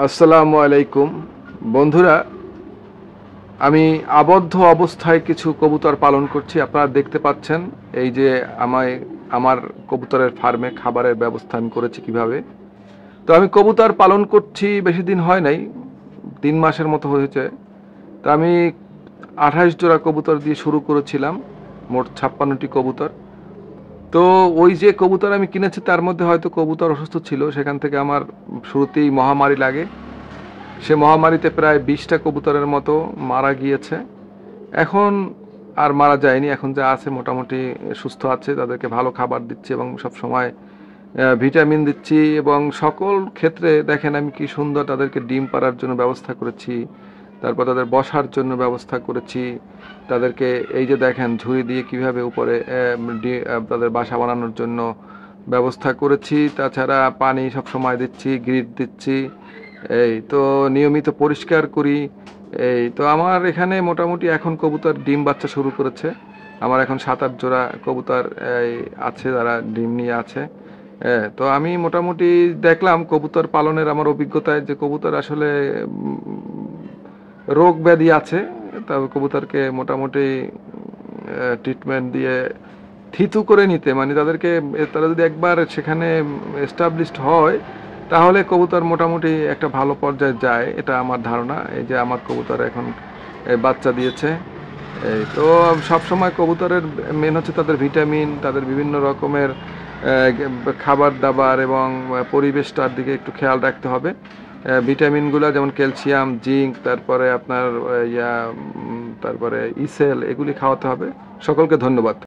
আসসালামু আলাইকুম বন্ধুরা, আমি আবদ্ধ অবস্থায় কিছু কবুতর পালন করছি। আপনারা দেখতে পাচ্ছেন এই যে আমার কবুতরের ফার্মে খাবারের ব্যবস্থা আমি করেছি কিভাবে। তো আমি কবুতর পালন করছি, বেশি দিন হয় নাই, 3 মাসের মতো হয়েছে। তো আমি 28 জোড়া কবুতর দিয়ে শুরু করেছিলাম, মোট 56টি কবুতর। তো ওই যে কবুতর আমি কিনেছি তার মধ্যে হয়তো কবুতর অসুস্থ ছিল, সেখান থেকে আমার শুরুতেই মহামারী লাগে। সে মহামারীতে প্রায় 20টা কবুতরের মতো মারা গিয়েছে। এখন আর মারা যায়নি, এখন যা আছে মোটামুটি সুস্থ আছে। তাদেরকে ভালো খাবার দিচ্ছি এবং সব সময় ভিটামিন দিচ্ছি, এবং সকল ক্ষেত্রে দেখেন আমি কি সুন্দর তাদেরকে ডিম পাড়ার জন্য ব্যবস্থা করেছি। তারপর তাদের বসার জন্য ব্যবস্থা করেছি। তাদেরকে এই যে দেখেন ঝুড়ি দিয়ে কিভাবে উপরে তাদের বাসা বানানোর জন্য ব্যবস্থা করেছি। তাছাড়া পানি সব সময় দিচ্ছি, গ্রিড দিচ্ছি। এই তো নিয়মিত পরিষ্কার করি। এই তো আমার এখানে মোটামুটি এখন কবুতর ডিম বাচ্চা শুরু করেছে। আমার এখন 7-8 জোড়া কবুতর আছে, যারা ডিম নিয়ে আছে। তো আমি মোটামুটি দেখলাম কবুতর পালনের আমার অভিজ্ঞতায় যে কবুতর আসলে রোগ ব্যাধি আছে। তবে কবুতরকে মোটামুটি ট্রিটমেন্ট দিয়ে থিতু করে নিতে, মানে তারা যদি একবার সেখানে এস্টাবলিশড হয় তাহলে কবুতর মোটামুটি একটা ভালো পর্যায়ে যায়, এটা আমার ধারণা। এই যে আমার কবুতর এখন বাচ্চা দিয়েছে। এই তো সব সময় কবুতরের মেন হচ্ছে তাদের ভিটামিন, তাদের বিভিন্ন রকমের খাবার দাবার এবং পরিবেশটার দিকে একটু খেয়াল রাখতে হবে। ভিটামিনগুলো যেমন ক্যালসিয়াম, জিঙ্ক, তারপরে আপনার তারপরে ইসেল, এগুলি খাওয়াতে হবে। সকলকে ধন্যবাদ।